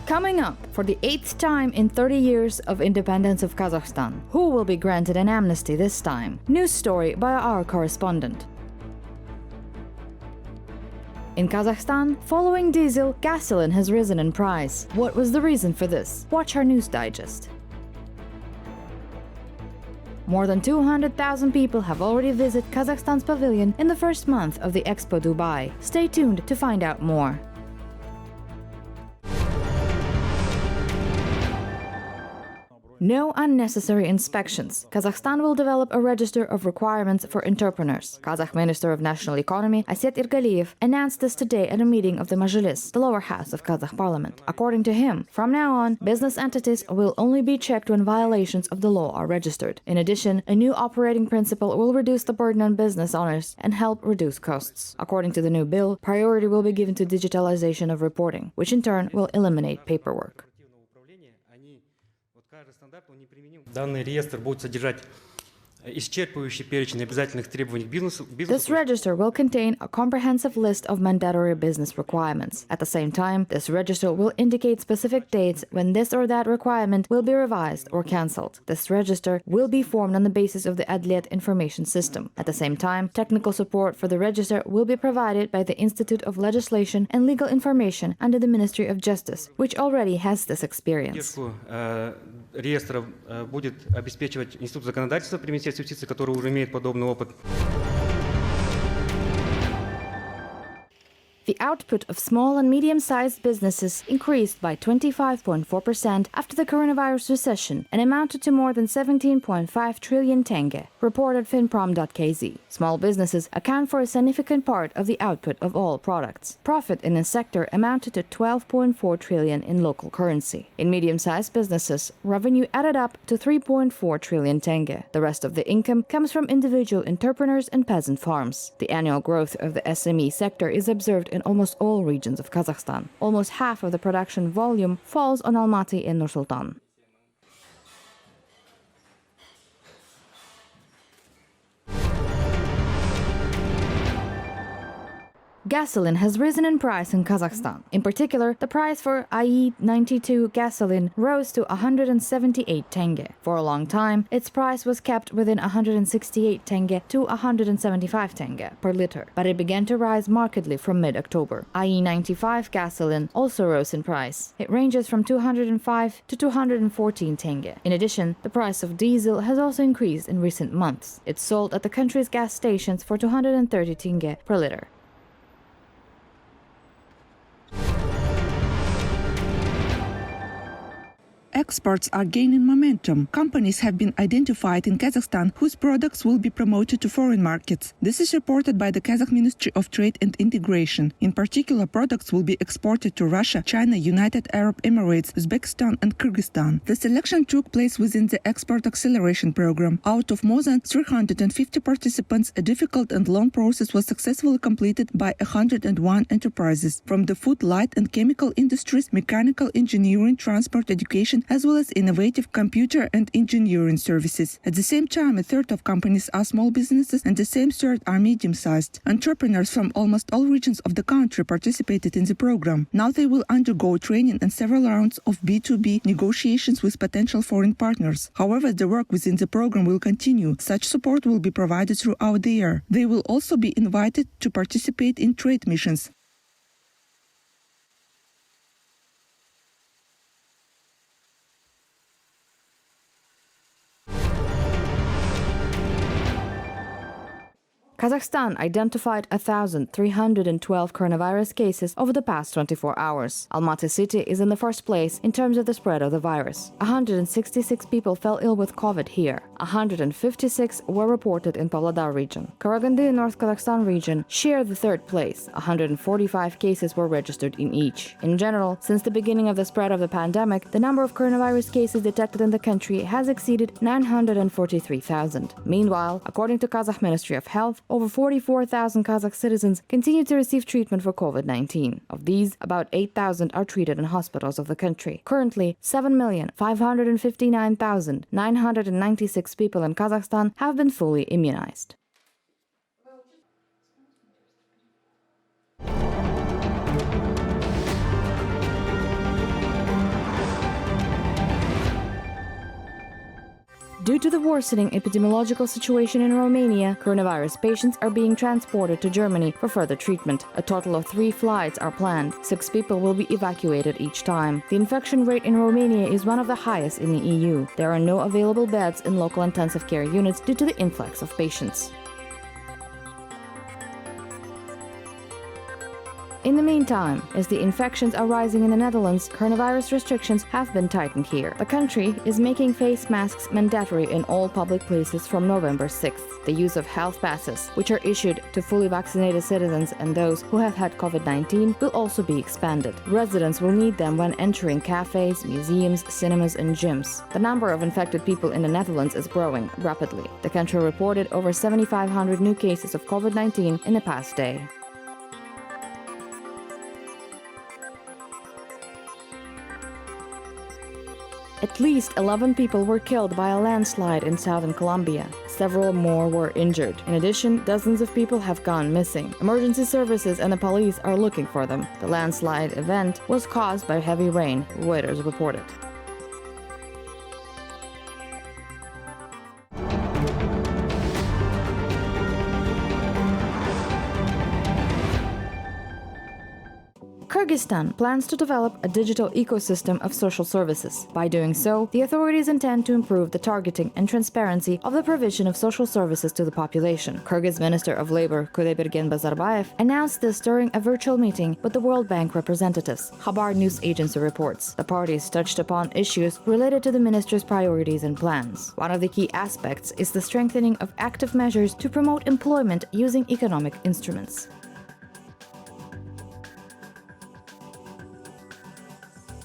Coming up, for the 8th time in 30 years of independence of Kazakhstan, who will be granted an amnesty this time? News story by our correspondent. In Kazakhstan, following diesel, gasoline has risen in price. What was the reason for this? Watch our news digest. More than 200,000 people have already visited Kazakhstan's pavilion in the first month of the EXPO Dubai. Stay tuned to find out more. No unnecessary inspections. Kazakhstan will develop a register of requirements for entrepreneurs. Kazakh Minister of National Economy Aset Irgaliyev announced this today at a meeting of the Majlis, the lower house of Kazakh parliament. According to him, from now on, business entities will only be checked when violations of the law are registered. In addition, a new operating principle will reduce the burden on business owners and help reduce costs. According to the new bill, priority will be given to digitalization of reporting, which in turn will eliminate paperwork. Данный реестр будет содержать исчерпывающий перечень обязательных требований к бизнесу. This register will contain a comprehensive list of mandatory business requirements. At the same time, this register will indicate specific dates when this or that requirement will be revised or cancelled. This register will be formed on the basis of the Adliet information system. At the same time, technical support for the register will be provided by the Institute of Legislation and Legal Information under the Ministry of Justice, which already has this experience. Реестра будет обеспечивать Институт законодательства при Министерстве юстиции, который уже имеет подобный опыт. The output of small and medium-sized businesses increased by 25.4% after the coronavirus recession and amounted to more than 17.5 trillion tenge, reported Finprom.kz. Small businesses account for a significant part of the output of all products. Profit in this sector amounted to 12.4 trillion in local currency. In medium-sized businesses, revenue added up to 3.4 trillion tenge. The rest of the income comes from individual entrepreneurs and peasant farms. The annual growth of the SME sector is observed in almost all regions of Kazakhstan. Almost half of the production volume falls on Almaty and Nur-Sultan. Gasoline has risen in price in Kazakhstan. In particular, the price for IE92 gasoline rose to 178 tenge. For a long time, its price was kept within 168 tenge to 175 tenge per liter, but it began to rise markedly from mid-October. IE95 gasoline also rose in price. It ranges from 205 to 214 tenge. In addition, the price of diesel has also increased in recent months. It's sold at the country's gas stations for 230 tenge per liter. Exports are gaining momentum. Companies have been identified in Kazakhstan whose products will be promoted to foreign markets. This is reported by the Kazakh Ministry of Trade and Integration. In particular, products will be exported to Russia, China, United Arab Emirates, Uzbekistan and Kyrgyzstan. The selection took place within the Export Acceleration Program. Out of more than 350 participants, a difficult and long process was successfully completed by 101 enterprises, from the food, light and chemical industries, mechanical engineering, transport, education, as well as innovative computer and engineering services. At the same time, a third of companies are small businesses and the same third are medium-sized. Entrepreneurs from almost all regions of the country participated in the program. Now they will undergo training and several rounds of B2B negotiations with potential foreign partners. However, the work within the program will continue. Such support will be provided throughout the year. They will also be invited to participate in trade missions. Kazakhstan identified 1,312 coronavirus cases over the past 24 hours. Almaty city is in the first place in terms of the spread of the virus. 166 people fell ill with COVID here. 156 were reported in Pavlodar region. Karaganda in North Kazakhstan region share the third place. 145 cases were registered in each. In general, since the beginning of the spread of the pandemic, the number of coronavirus cases detected in the country has exceeded 943,000. Meanwhile, according to Kazakh Ministry of Health, over 44,000 Kazakh citizens continue to receive treatment for COVID-19. Of these, about 8,000 are treated in hospitals of the country. Currently, 7,559,996 people in Kazakhstan have been fully immunized. Due to the worsening epidemiological situation in Romania, coronavirus patients are being transported to Germany for further treatment. A total of 3 flights are planned. 6 people will be evacuated each time. The infection rate in Romania is one of the highest in the EU. There are no available beds in local intensive care units due to the influx of patients. In the meantime, as the infections are rising in the Netherlands, coronavirus restrictions have been tightened here. The country is making face masks mandatory in all public places from November 6th. The use of health passes, which are issued to fully vaccinated citizens and those who have had COVID-19, will also be expanded. Residents will need them when entering cafes, museums, cinemas, and gyms. The number of infected people in the Netherlands is growing rapidly. The country reported over 7,500 new cases of COVID-19 in the past day. At least 11 people were killed by a landslide in southern Colombia. Several more were injured. In addition, dozens of people have gone missing. Emergency services and the police are looking for them. The landslide event was caused by heavy rain, Reuters reported. Kyrgyzstan plans to develop a digital ecosystem of social services. By doing so, the authorities intend to improve the targeting and transparency of the provision of social services to the population. Kyrgyz Minister of Labor Kulebergen Bazarbayev announced this during a virtual meeting with the World Bank representatives, Khabar news agency reports. The parties touched upon issues related to the ministry's priorities and plans. One of the key aspects is the strengthening of active measures to promote employment using economic instruments.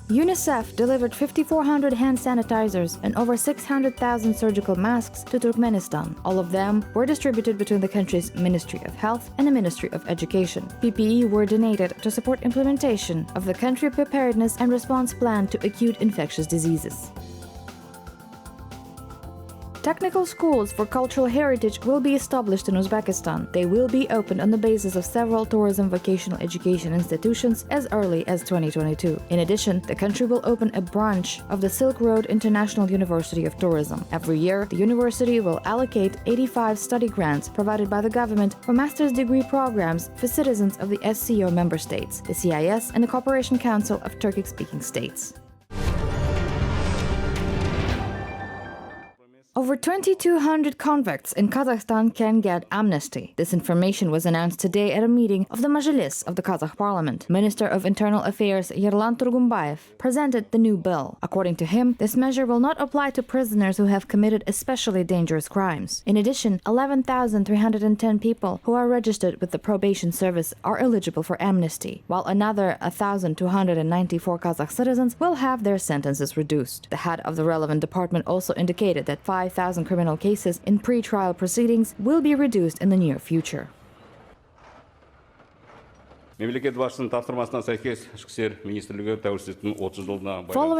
UNICEF delivered 5,400 hand sanitizers and over 600,000 surgical masks to Turkmenistan. All of them were distributed between the country's Ministry of Health and the Ministry of Education. PPE were donated to support implementation of the country preparedness and response plan to acute infectious diseases. Technical schools for cultural heritage will be established in Uzbekistan. They will be opened on the basis of several tourism vocational education institutions as early as 2022. In addition, the country will open a branch of the Silk Road International University of Tourism. Every year, the university will allocate 85 study grants provided by the government for master's degree programs for citizens of the SCO member states, the CIS, and the Cooperation Council of Turkic-speaking states. Over 2,200 convicts in Kazakhstan can get amnesty. This information was announced today at a meeting of the Majlis of the Kazakh parliament. Minister of Internal Affairs Yerlan Turgumbayev presented the new bill. According to him, this measure will not apply to prisoners who have committed especially dangerous crimes. In addition, 11,310 people who are registered with the probation service are eligible for amnesty, while another 1,294 Kazakh citizens will have their sentences reduced. The head of the relevant department also indicated that 5,000 criminal cases in pre-trial proceedings will be reduced in the near future. Following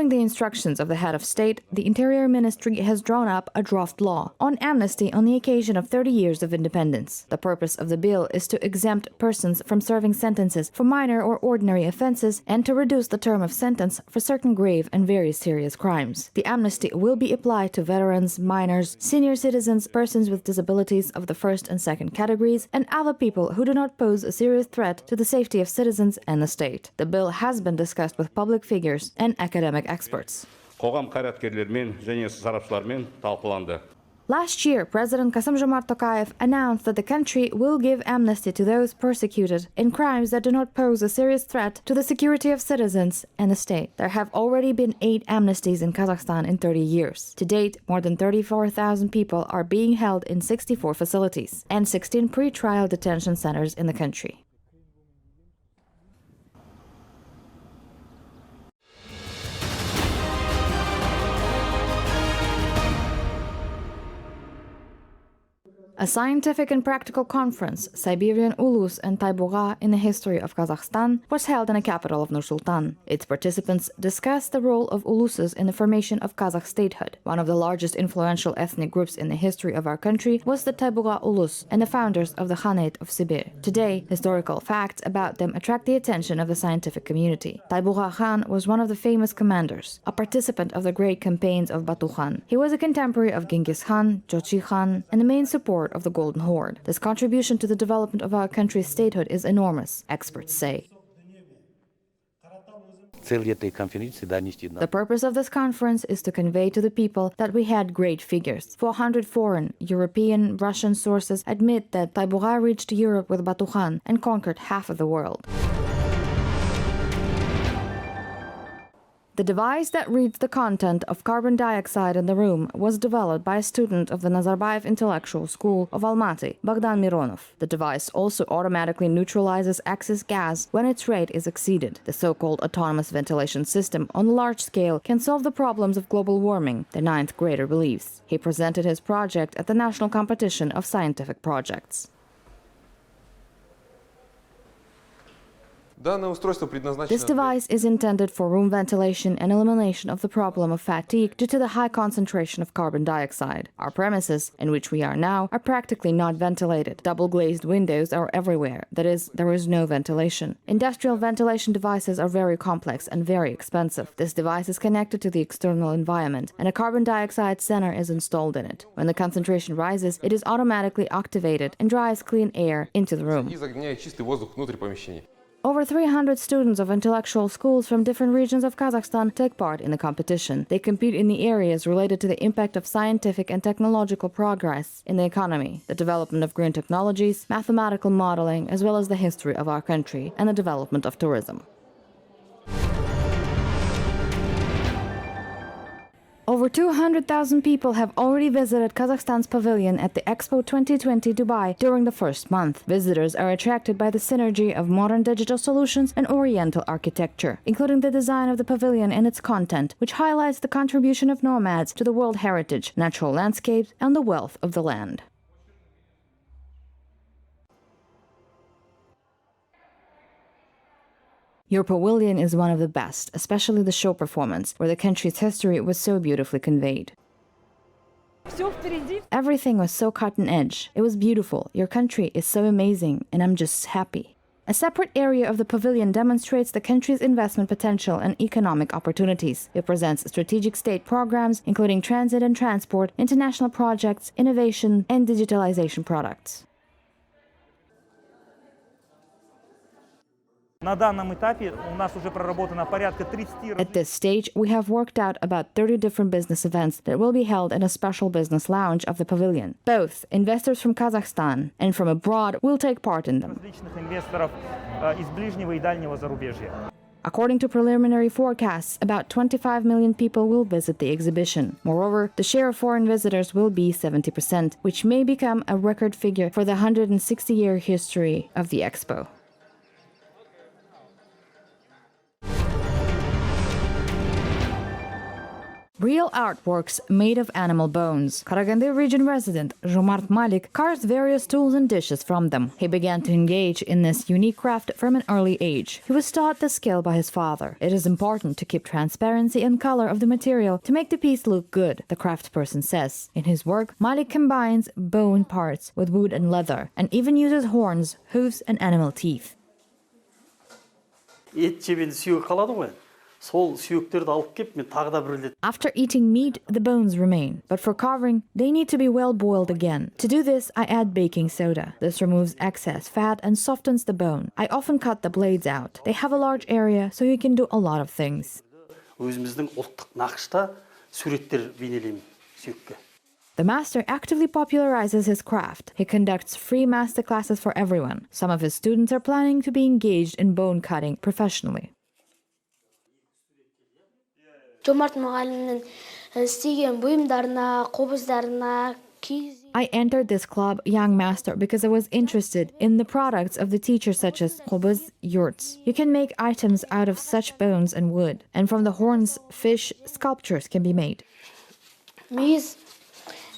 the instructions of the head of state, the Interior Ministry has drawn up a draft law on amnesty on the occasion of 30 years of independence. The purpose of the bill is to exempt persons from serving sentences for minor or ordinary offenses and to reduce the term of sentence for certain grave and very serious crimes. The amnesty will be applied to veterans, minors, senior citizens, persons with disabilities of the first and second categories, and other people who do not pose a serious threat to the safety of citizens and the state. The bill has been discussed with public figures and academic experts. Last year, President Kassym-Jomart Tokayev announced that the country will give amnesty to those persecuted in crimes that do not pose a serious threat to the security of citizens and the state. There have already been 8 amnesties in Kazakhstan in 30 years. To date, more than 34,000 people are being held in 64 facilities and 16 pre-trial detention centers in the country. A scientific and practical conference, Siberian Ulus and Taibuga in the history of Kazakhstan, was held in the capital of Nur-Sultan. Its participants discussed the role of Uluses in the formation of Kazakh statehood. One of the largest influential ethnic groups in the history of our country was the Taibuga Ulus and the founders of the Khanate of Sibir. Today, historical facts about them attract the attention of the scientific community. Taibuga Khan was one of the famous commanders, a participant of the great campaigns of Batu Khan. He was a contemporary of Genghis Khan, Joly Khan, and the main support of the Golden Horde. This contribution to the development of our country's statehood is enormous, experts say. The purpose of this conference is to convey to the people that we had great figures. 400 foreign, European, Russian sources admit that Taibuga reached Europe with Batu Khan and conquered half of the world. The device that reads the content of carbon dioxide in the room was developed by a student of the Nazarbayev Intellectual School of Almaty, Bogdan Mironov. The device also automatically neutralizes excess gas when its rate is exceeded. The so-called autonomous ventilation system on a large scale can solve the problems of global warming, the ninth grader believes. He presented his project at the National Competition of Scientific Projects. This device is intended for room ventilation and elimination of the problem of fatigue due to the high concentration of carbon dioxide. Our premises, in which we are now, are practically not ventilated. Double-glazed windows are everywhere. That is, there is no ventilation. Industrial ventilation devices are very complex and very expensive. This device is connected to the external environment, and a carbon dioxide sensor is installed in it. When the concentration rises, it is automatically activated and drives clean air into the room. Over 300 students of intellectual schools from different regions of Kazakhstan take part in the competition. They compete in the areas related to the impact of scientific and technological progress in the economy, the development of green technologies, mathematical modeling, as well as the history of our country and the development of tourism. Over 200,000 people have already visited Kazakhstan's pavilion at the EXPO 2020 Dubai during the first month. Visitors are attracted by the synergy of modern digital solutions and Oriental architecture, including the design of the pavilion and its content, which highlights the contribution of nomads to the world heritage, natural landscapes, and the wealth of the land. Your pavilion is one of the best, especially the show performance, where the country's history was so beautifully conveyed. Everything was so cutting-edge. It was beautiful. Your country is so amazing, and I'm just happy. A separate area of the pavilion demonstrates the country's investment potential and economic opportunities. It presents strategic state programs, including transit and transport, international projects, innovation, and digitalization products. At this stage, we have worked out about 30 different business events that will be held in a special business lounge of the pavilion. Both investors from Kazakhstan and from abroad will take part in them. According to preliminary forecasts, about 25 million people will visit the exhibition. Moreover, the share of foreign visitors will be 70%, which may become a record figure for the 160-year history of the Expo. Real artworks made of animal bones. Karaganda region resident Zhumart Malik carves various tools and dishes from them. He began to engage in this unique craft from an early age. He was taught the skill by his father. It is important to keep transparency and color of the material to make the piece look good, the craftsperson says. In his work, Malik combines bone parts with wood and leather, and even uses horns, hooves, and animal teeth. After eating meat, the bones remain, but for carving, they need to be well boiled again. To do this, I add baking soda. This removes excess fat and softens the bone. I often cut the blades out. They have a large area, so you can do a lot of things. The master actively popularizes his craft. He conducts free master classes for everyone. Some of his students are planning to be engaged in bone cutting professionally. I entered this club Young Master because I was interested in the products of the teachers such as qobuz, yurts. You can make items out of such bones and wood, and from the horns, fish, sculptures can be made.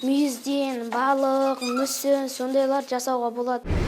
мүйізден балық мүсін сондайлар жасауға болады.